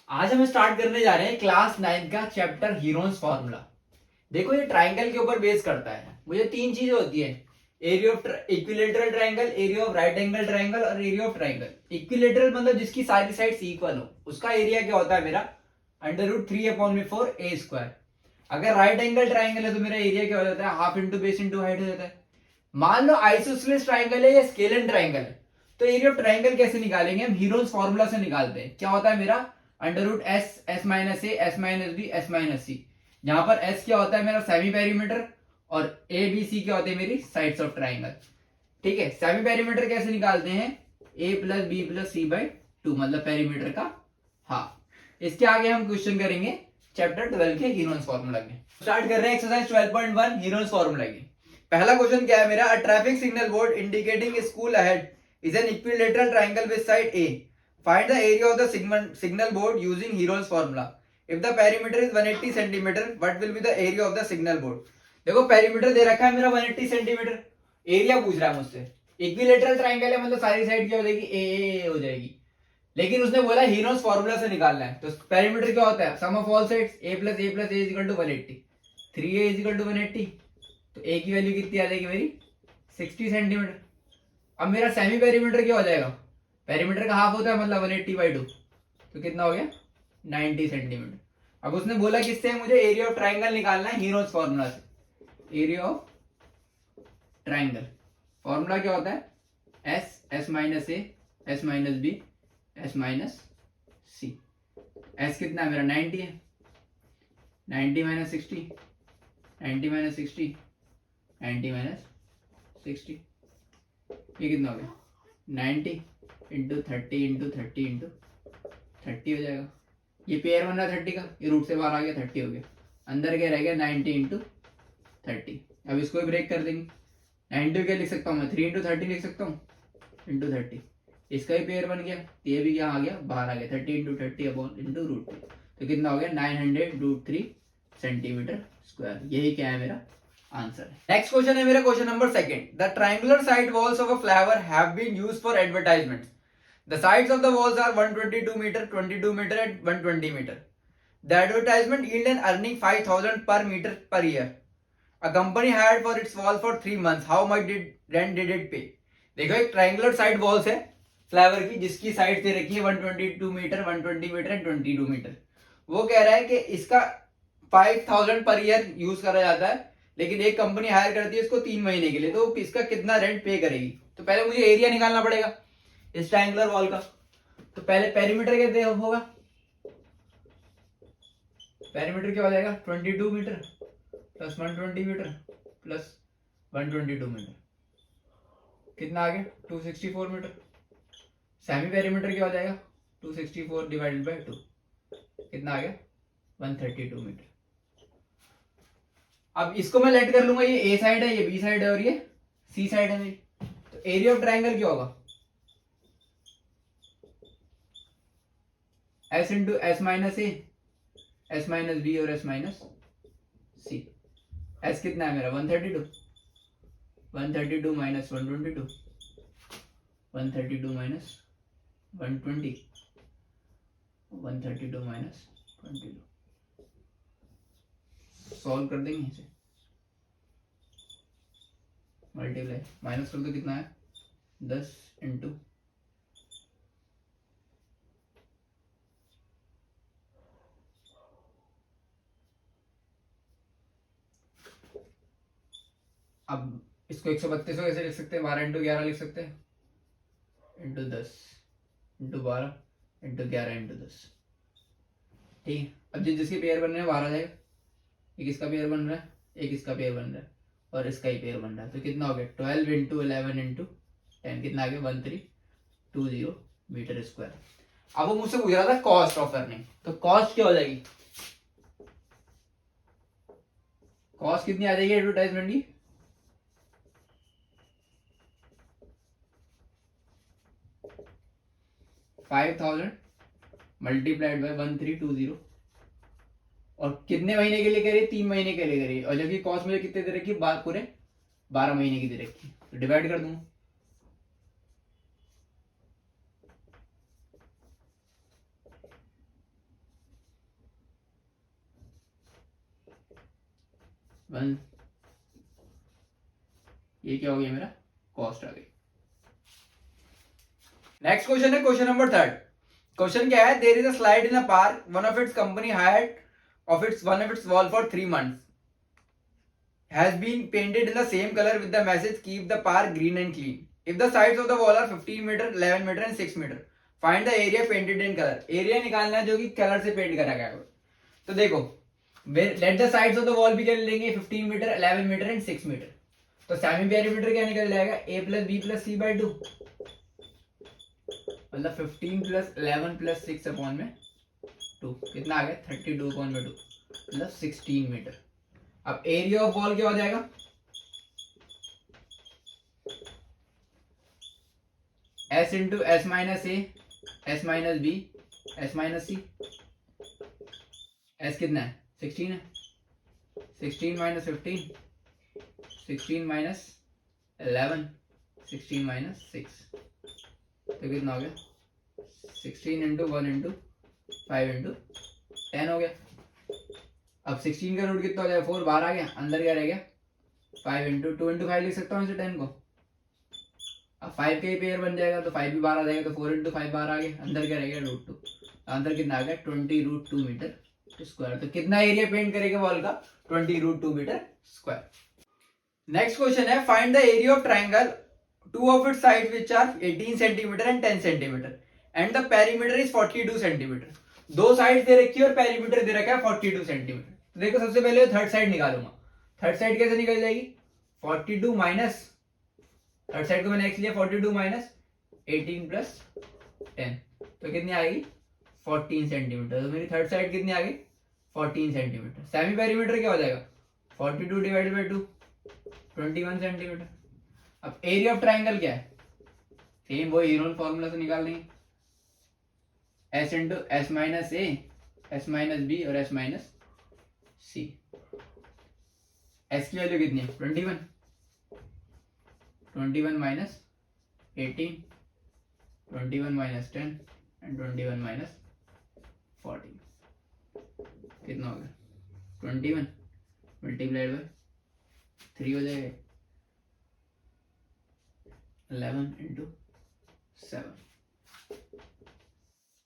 आज हम स्टार्ट करने जा रहे हैं क्लास 9 का चैप्टर हीरोन्स फॉर्मूला। देखो ये ट्राइंगल के ऊपर बेस करता है। मुझे तीन चीजें होती है, area of equilateral triangle, area of right angle triangle और एरिया ऑफ ट्राइंगल। इक्विलेटरल मतलब जिसकी सारी साइड्स इक्वल हो, उसका एरिया क्या होता है मेरा √3/4 a²। अगर राइट एंगल ट्राइंगल है तो मेरा एरिया क्या हो जाता है, half into base into height हो जाता है। मान लो आइसोसेलेस ट्राइंगल है या स्केलन ट्राइंगल है, तो एरिया ऑफ ट्राइंगल कैसे निकालेंगे हम, हीरोन्स फॉर्मूला से निकालते हैं। क्या होता है मेरा √S(S-A)(S-B) (S-C), जहां पर S क्या होता है मेरा सेमी पेरीमीटर और ABC क्या होते हैं मेरी साइड्स ऑफ ट्राइंगल। ठीक है, सेमी पेरीमीटर कैसे निकालते हैं, A+B+C/2 मतलब पेरीमीटर का हाफ। इसके आगे हम क्वेश्चन करेंगे चैप्टर 12 के हीरोन्स फॉर्मूला के। स्टार्ट कर रहे हैं एक्सरसाइज 12.1 हीरोन्स फॉर्मूला की। पहला क्वेश्चन क्या है मेरा, a traffic signal board indicating school ahead is an equilateral triangle with side A. Find the area of the signal board using Heron's formula. If the perimeter is 180 centimeter, what will be the area of the signal board? देखो perimeter दे रखा है मेरा 180 centimetre, area पूछ रहा है मुझसे। Equilateral triangle है मतलब सारी साइड क्या हो जाएगी, ए हो जाएगी। लेकिन उसने बोला हीरोन्स फॉर्मूला से निकालना है, तो पेरीमीटर क्या होता है, sum of all sides A+A+A equal to 180, 3A equal to 180, तो A की वैल्यू कितनी आ जाएगी मेरी 60 सेंटीमीटर। अब मेरा सेमी पेरीमीटर क्या हो जाएगा, पेरीमीटर का हाफ होता है मतलब 180/2, तो कितना हो गया 90 सेंटीमीटर। अब उसने बोला किससे मुझे एरिया ऑफ ट्राइंगल निकालना है, हीरोन्स फॉर्मूला से। एरिया ऑफ ट्राइंगल फॉर्मूला क्या होता है, S(S-A) S-B S-C। S कितना है मेरा 90 है, 90 - 60, 90 - 60, 90 - 60, ये कितना हो गया 90 इंटू 30 इंटू 30 इंटू 30 हो जाएगा। ये पेयर बन रहा है 30 का, ये रूट से बाहर आ गया 30 हो गया, अंदर क्या रह गया 90 इंटू 30। अब इसको भी ब्रेक कर देंगे, 90 क्या लिख सकता हूँ मैं, 3 इंटू 30 लिख सकता हूँ इंटू 30, इसका भी पेयर बन गया, ये भी क्या आ गया बाहर आ गया 30 इंटू 30 अपॉन इंटू √3, तो कितना हो गया 900√3 सेंटीमीटर स्क्वायर। यही क्या है मेरा आंसर है। नेक्स्ट क्वेश्चन है मेरा question number second, the triangular side walls of a flyover have been used for advertisements. The sides of the walls are 122 meter, 22 meter and 120 meter. The advertisement yield an earning 5,000 per meter per year. A company hired for its wall for 3 months. How much rent did it pay? देखो एक triangular side walls है flower की, जिसकी side दे रखी है 122 metre, 120 metre and 22 metre. वो कह रहा है कि इसका 5,000 पर ईयर यूज करा जाता है, लेकिन एक कंपनी हायर करती है इसको 3 महीने के लिए, तो इसका कितना रेंट पे करेगी। तो पहले मुझे एरिया निकालना पड़ेगा इस ट्रायंगुलर वॉल का। तो पहले पेरीमीटर कितने होगा, पेरीमीटर क्या हो जाएगा 22 metre plus 120 metre plus 122 metre, कितना आ गया 264 मीटर। सेमी पेरीमीटर क्या हो जाएगा 264 डिवाइडेड बाय 2, कितना आ गया 132 मीटर। अब इसको मैं लेट कर लूंगा, ये ए साइड है, ये बी साइड है और ये सी साइड है मेरी। तो एरिया ऑफ ट्रायंगल क्या होगा, S इंटू S माइनस ए, S माइनस बी और S माइनस सी। S कितना है मेरा 132, 132 माइनस 122, 132 माइनस 120, 132 माइनस 22। सॉल्व कर देंगे इसे, मल्टीप्लाई माइनस कर दो, कितना है 10 इंटू अब इसको 132 कैसे लिख सकते हैं, 12 इंटू 11 लिख सकते हैं, इंटू 10 इंटू 12 इंटू 11 इंटू 10। ठीक है, अब जिसके पेयर बन रहे हैं बाहर आ जाएगा, एक इसका पेयर बन रहा है, एक इसका पेयर बन रहा है और इसका ही पेयर बन रहा है, तो कितना हो गया 12 इंटू 11 इंटू 10, कितना आ गया 1320 मीटर स्क्वायर। अब वो मुझसे पूछ रहा था कॉस्ट ऑफ अर्निंग, तो कॉस्ट क्या हो जाएगी, कॉस्ट कितनी आ जाएगी एडवर्टाइजमेंट की, 5,000 मल्टीप्लाइड बाय 1320, और कितने महीने के लिए करिए 3 महीने के लिए करिए, और जबकि कॉस्ट मुझे कितने दे रखी है, पूरे 12 महीने की दे रखी है, तो डिवाइड कर दूंगा। 1, ये क्या हो गया मेरा, कॉस्ट आ गई। नेक्स्ट क्वेश्चन है क्वेश्चन नंबर 3। क्वेश्चन क्या है, there is a slide in a park, one of its company hired one of its wall for 3 months has been painted in the same color with the message keep the park green and clean. If the sides of the wall are 15 meter, 11 meter and 6 meter, find the area painted in color. Area निकालना है जो कि colour से paint करा गया है। तो देखो, let the sides of the wall भी क्या लेंगे, 15 मीटर, 11 मीटर एंड 6 मीटर। तो सेमी पेरीमीटर क्या निकल जाएगा, a plus b plus c by 2, मतलब 15 प्लस 11 प्लस 6 अपॉन में 2, कितना आ गया 32 अपॉन में 2, मतलब 16 मीटर। अब एरिया ऑफ वॉल क्या हो जाएगा, s इंटू एस माइनस ए, S minus B, S minus सी। एस कितना है, 16 है, 16 माइनस 15, 16 माइनस 11, 16 माइनस 6, तो कितना हो गया 16 इंटू 1 इंटू 5 इंटू 10 हो गया। अब 16 का रूट कितना हो जाएगा, 4 बाहर आ गया, अंदर क्या रह गया 5 इंटू 2 इंटू 5 लिख सकता हूँ इसे 10 को। अब 5 का ही पेयर बन जाएगा तो 5 भी बाहर आ जाएगा, तो 4 इंटू 5 बाहर आ गया, अंदर क्या रह गया √2, अंदर कितना आ गया 20√2 मीटर स्क्वायर। तो कितना एरिया पेंट करेगा वॉल का, 20√2 मीटर स्क्वायर। नेक्स्ट क्वेश्चन है, find the area of triangle, two of its sides which are 18 centimetre and 10 centimetre and the perimeter is 42 centimetre. दो साइड दे रखी है और पेरीमीटर दे रखा है 42 सेंटीमीटर। तो देखो सबसे पहले थर्ड साइड निकालूंगा। थर्ड साइड कैसे निकल जाएगी, 42 माइनस, थर्ड साइड को मैंने x लिया 42 माइनस 18 प्लस 10, तो कितनी आएगी 14 सेंटीमीटर। तो मेरी थर्ड साइड कितनी आ गई 14 सेंटीमीटर। सेमी पेरीमीटर क्या हो जाएगा 42 डिवाइडेड बाई 2, 21 सेंटीमीटर। अब एरिया ऑफ ट्राइंगल क्या है, सेम वो हीरोन फॉर्मूला से निकाल देंगे, s इंटू एस माइनस ए, एस माइनस बी और एस माइनस सी। एस की वैल्यू कितनी है 21, 21 माइनस 18, 21 माइनस 10 एंड 21 माइनस 14, कितना हो गया 21 मल्टीप्लाइड बाय 3 हो जाएगा, 11 इंटू 7।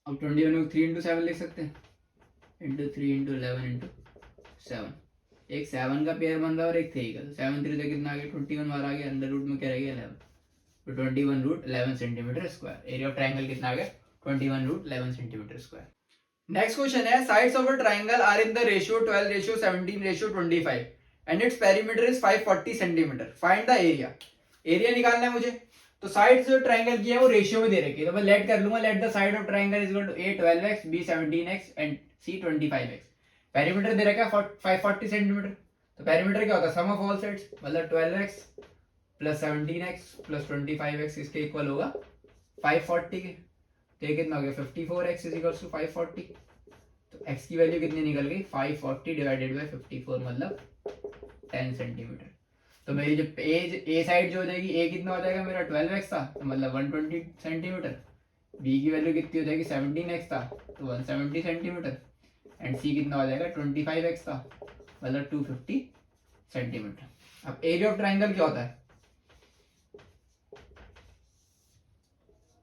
अब 21 को 3 इंटू 7 लिख सकते हैं, इंटू 3 इंटू 11 इंटू 7। एक 7 का पेयर बन रहा है और एक 3 का, तो 7 3 कितना आ गया 21 बाहर आ गया, अंडर रूट में क्या रह गया 11, तो 21√11 centimetre square. Area of triangle कितना आ गया 21√11 सेंटीमीटर स्क्वायर। नेक्स्ट क्वेश्चन है, sides of a triangle are in the ratio 12:17:25 and its perimeter is 540 centimetre, find the area. Area निकालना है मुझे, तो साइड जो ट्राइंगल की है वो रेशियो में दे रखी है, तो मैं लेट कर लूंगा, let the side of triangle is equal to a 12x, b 17x and c 25x। Perimeter दे रखा है 540 सेंटीमीटर, तो पेरीमीटर क्या होता है सम ऑफ ऑल साइड्स, मतलब 12x plus 17x plus 25x इसके इक्वल होगा 540 के, तो ये कितना हो गया 54x इज इक्वल टू 540। तो x की वैल्यू कितनी निकल गई 540 डिवाइडेड बाय 54, मतलब 10 सेंटीमीटर। तो मेरी जो ए साइड जो हो जाएगी, ए कितना हो जाएगा मेरा 12x था, तो मतलब 120 सेंटीमीटर, बी की वैल्यू कितनी हो जाएगी 17x था, तो 170 सेंटीमीटर, एंड सी कितना हो जाएगा 25x था, मतलब 250 सेंटीमीटर। अब एरिया ऑफ ट्राइंगल क्या होता है,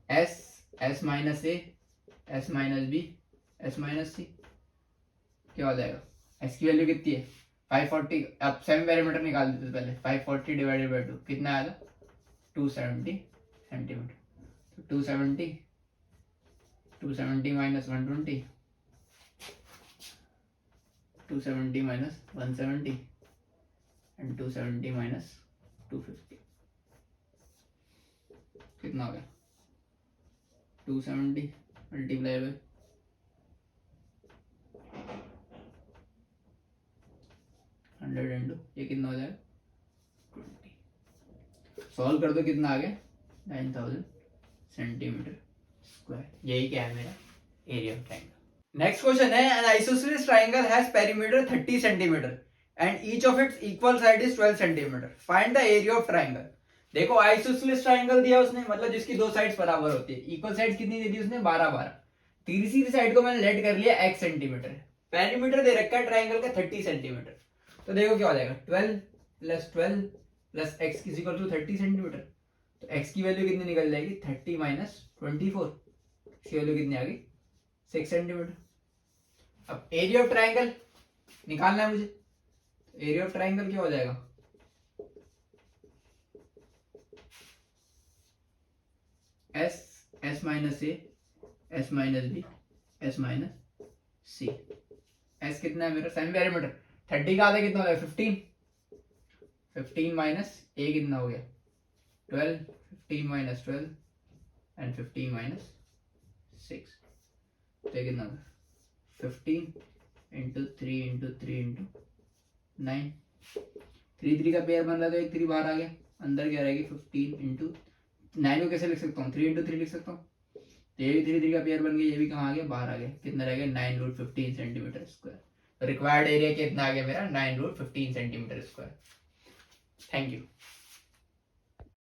एस माइनस ए, S minus B, S minus C, क्या हो जाएगा एस की वैल्यू कितनी है 540। अब सेमी पेरीमीटर निकाल देते पहले, 540 डिवाइडेड बाई 2 कितना आएगा 270 सेंटीमीटर, तो 270 माइनस 120, 270 माइनस 170 एंड 270 माइनस 250, कितना हो गया 270 मल्टीप्लाई बाय 100 इंटू ये कितना हो जाएगा 20। सॉल्व कर दो, कितना आ गया 9000 सेंटीमीटर स्क्वायर। यही क्या है मेरा area of triangle. Next question है, an isosceles triangle has perimeter 30 centimeter and each of its equal side is 12 centimeter, find the area of triangle. देखो आइसोसेलेस ट्राइंगल दिया उसने, मतलब जिसकी दो साइड्स बराबर होती है, इक्वल साइड्स कितनी दे दी उसने 12 तीसरी साइड को मैंने लेट कर लिया x सेंटीमीटर, पेरीमीटर दे रखा है ट्राइंगल का 30 सेंटीमीटर। तो देखो क्या हो जाएगा 12 plus 12 plus x is equal to 30 centimetre. तो x की वैल्यू कितनी निकल जाएगी 30 माइनस 24, इसकी वैल्यू कितनी आ गई 6 सेंटीमीटर। अब एरिया ऑफ ट्राइंगल निकालना है मुझे, एरिया ऑफ ट्राइंगल क्या हो जाएगा s minus A S minus B S minus C. S कितना है मेरा सेमी पेरीमीटर, 30 का आधा कितना हो जाएगा 15, 15 माइनस ए कितना हो गया 12, 15 माइनस 12 एंड 15 माइनस 6, तो ये कितना होगा 15 इंटू 3 इंटू 3 इंटू 9, 3 3 का पेयर बन रहा है तो एक 3 बाहर आ गया, अंदर क्या रहेगी 15 इंटू 9 को कैसे लिख सकता हूँ 3 इंटू 3 लिख सकता हूँ, तो ये भी 3 3 का पेयर बन गया, ये भी कहाँ आ गया बाहर आ गया, कितना रहेगा 9 root 15 centimetre square. Required area कितना आ गया मेरा 9 root 15 centimetre square. Thank you.